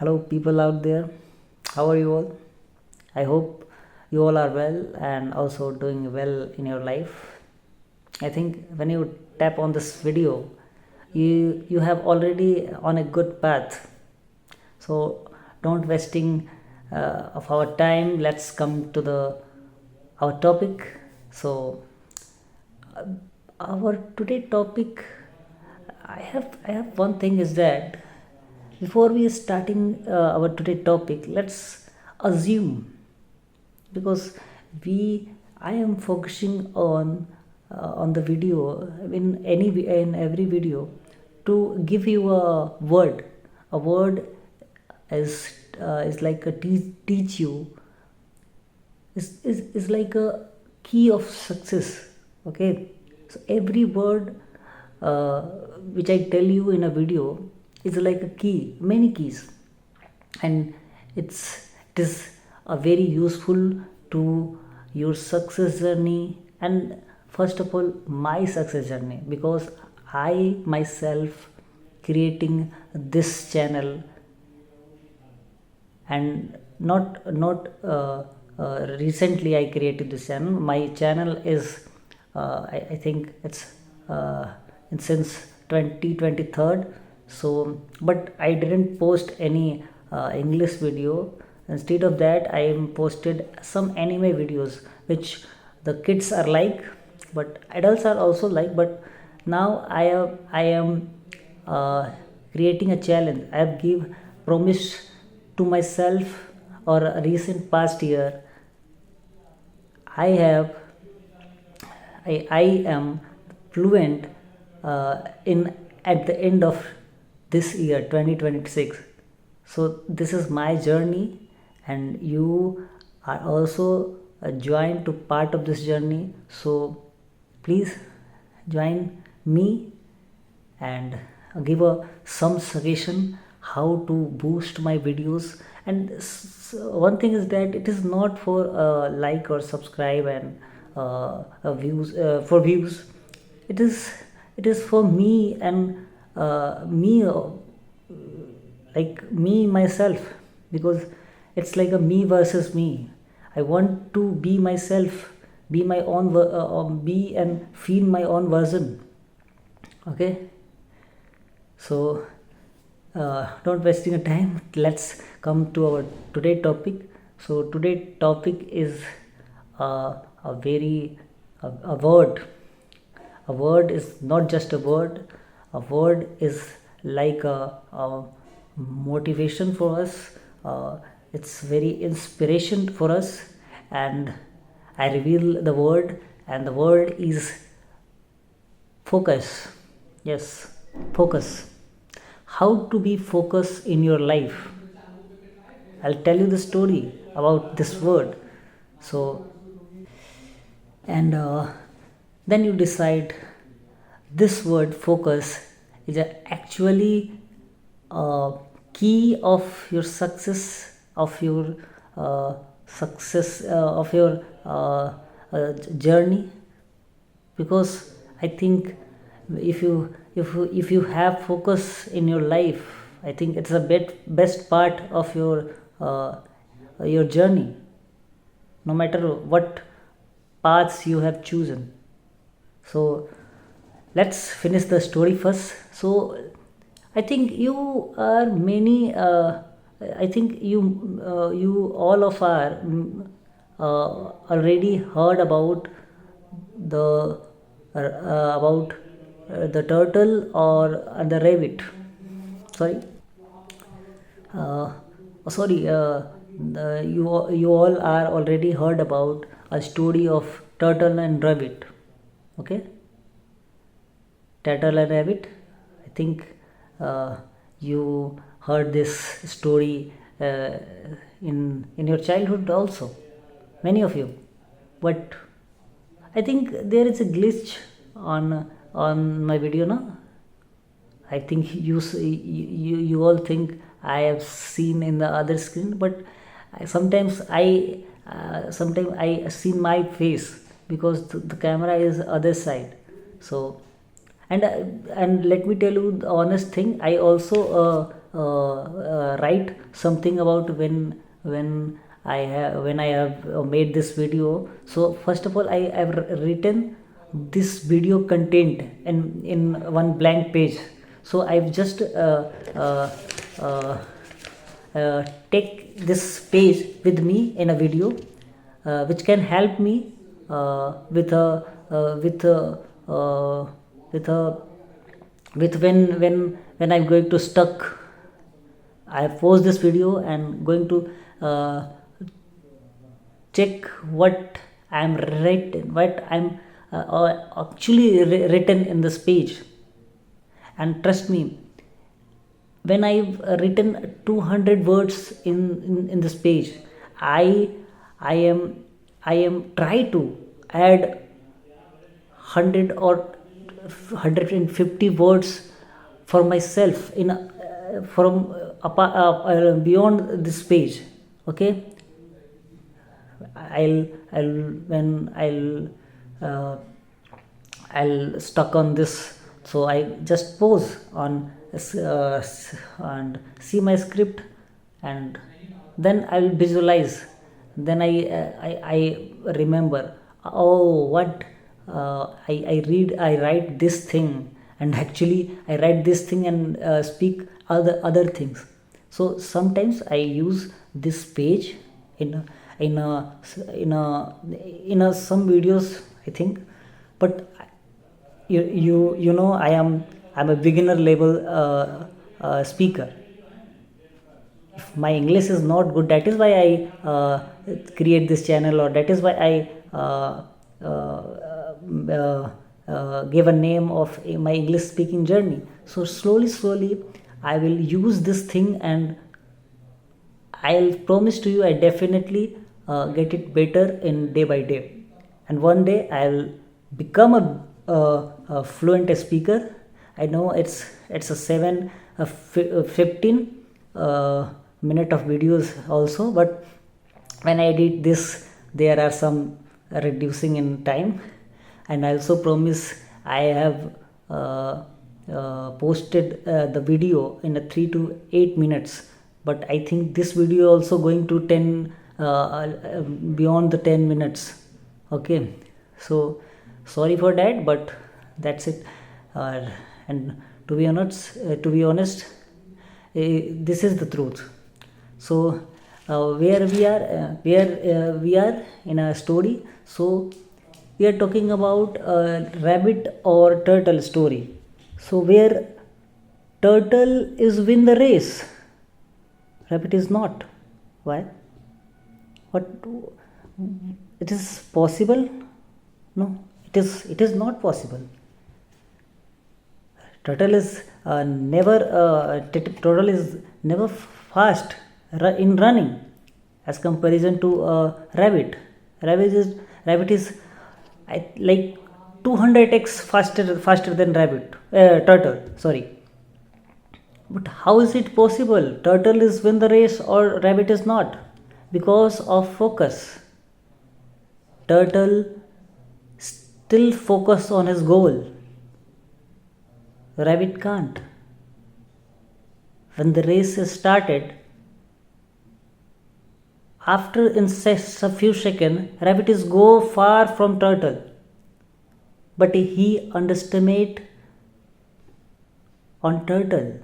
Hello, people out there. How are you all? I hope you all are well and also doing well in your life. I think when you tap on this video, you have already on a good path. So don't wasting of our time. Let's come to the our topic. So our today topic, I have one thing is that before we starting our today topic, let's assume, because we I am focusing on the video in every video to give you a word is like a teach you is like a key of success. Okay, so every word uh, which I tell you in a video is like a key, many keys, and it is a very useful to your success journey, and first of all my success journey, because I myself creating this channel, and not recently I created this channel. My channel is I think it's since 2023. So but I didn't post any English video. Instead of that, I am posted some anime videos which the kids are like, but adults are also like. But now I am creating a challenge. I have give promise to myself, or a recent past year. I have I am fluent in at the end of this year 2026. So this is my journey, and you are also joined to part of this journey. So please join me and give some suggestion how to boost my videos. And one thing is that it is not for like or subscribe and views, for views. It is for me, and me like me myself, because it's like a me versus me. I want to be myself, be my own be and feel my own version. Okay, so don't wasting your time. Let's come to our today topic. So today topic is a very a word. A word is not just a word. A word is like a motivation for us. It's very inspiration for us, and I reveal the word, and the word is focus. Yes, focus. How to be focused in your life? I'll tell you the story about this word. So, and then you decide this word focus is actually a key of your success, of your journey. Because I think if you have focus in your life, I think it's a best part of your journey, no matter what paths you have chosen. So let's finish the story first. So I think you are many. I think you all of are already heard about the the turtle or the rabbit. Sorry, sorry. You all are already heard about a story of turtle and rabbit. Okay, turtle and rabbit. I think you heard this story in your childhood also, many of you. But I think there is a glitch on my video now. I think you all think I have seen in the other screen, but sometimes I see my face, because the camera is other side. So and let me tell you the honest thing. I also write something about when I have made this video. So first of all, I have written this video content in one blank page. So I've just uh, take this page with me in a video, which can help me with a with a with when I'm going to stuck. I have paused this video and going to check what I'm written, what I'm actually written in this page. And trust me, when I've written 200 words in this page, I I am I am try to add 100 or 150 words for myself in from beyond this page. Okay, I'll when uh, I'll stuck on this, so I just pause on and see my script, and then I'll visualize. Then I remember, oh, what I write this thing, and actually I write this thing and speak other things. So sometimes I use this page in a, in a in a some videos, I think. But you know, I'm a beginner level speaker. If my English is not good, that is why I create this channel, or that is why I give a name of my English speaking journey. So slowly I will use this thing, and I'll promise to you, I definitely get it better in day by day. And one day I'll become a fluent speaker. I know it's a 15 minute of videos also, but when I edit this, there are some reducing in time. And I also promise, I have posted the video in a 3 to 8 minutes, but I think this video also going to 10 beyond the 10 minutes. Okay, so sorry for that, but that's it. And to be honest, this is the truth. So where we are in a story. So we are talking about rabbit or turtle story. So where turtle is win the race, rabbit is not. Why? What? It is possible? No, it is not possible. Turtle is never fast in running as comparison to rabbit. Rabbit is like 200x faster than turtle. Sorry. But how is it possible? Turtle is win the race or rabbit is not? Because of focus. Turtle still focus on his goal. Rabbit can't. When the race is started, after in a few seconds, rabbit is go far from turtle. But he underestimate on turtle,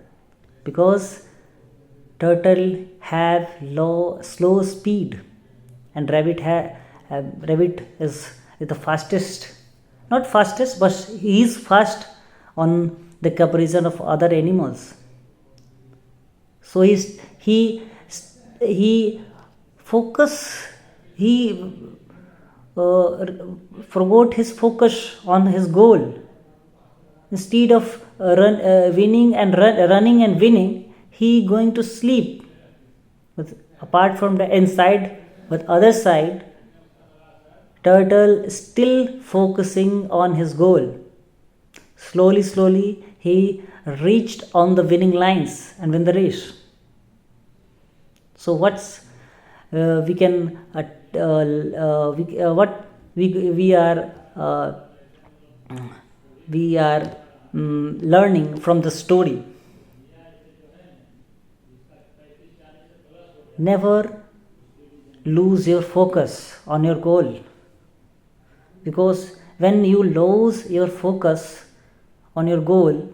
because turtle have slow speed, and rabbit is the fastest. Not fastest, but he is fast on the comparison of other animals. So he focus he forgot his focus on his goal. Instead of winning and running and winning, he going to sleep. But apart from the inside, but other side, turtle still focusing on his goal. Slowly he reached on the winning lines and win the race. So what's we can what we are learning from the story. never lose your focus on your goal, because when you lose your focus on your goal,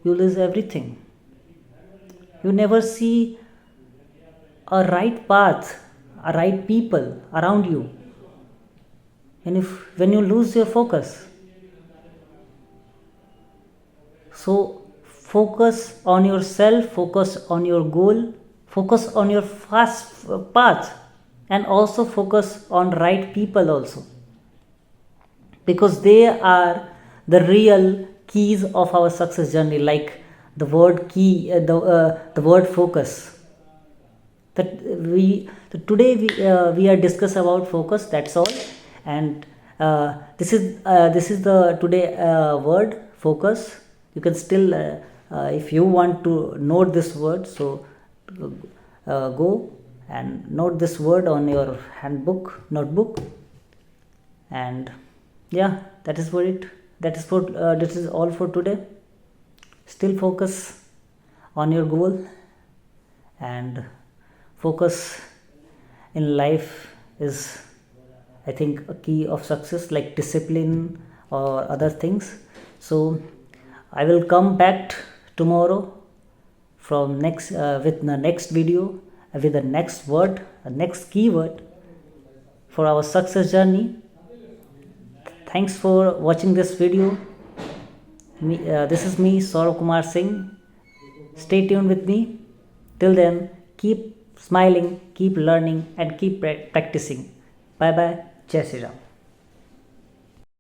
you lose everything. You never see a right path, a right people around you. And when you lose your focus, so focus on yourself, focus on your goal, focus on your fast path, and also focus on right people also, because they are the real keys of our success journey. Like the word key, the word focus, that today we are discuss about focus, that's all. And this is the today word focus. You can still if you want to note this word, so go and note this word on your handbook, notebook. And yeah, that is for it. This is all for today. Still focus on your goal, and focus in life is, I think, a key of success, like discipline or other things. So I will come back tomorrow from next with the next video, with the next word, the next keyword for our success journey. Thanks for watching this video. This is me, Saurav Kumar Singh. Stay tuned with me. Till then, keep smiling, keep learning, and keep practicing. Bye bye. Jai Shri Ram.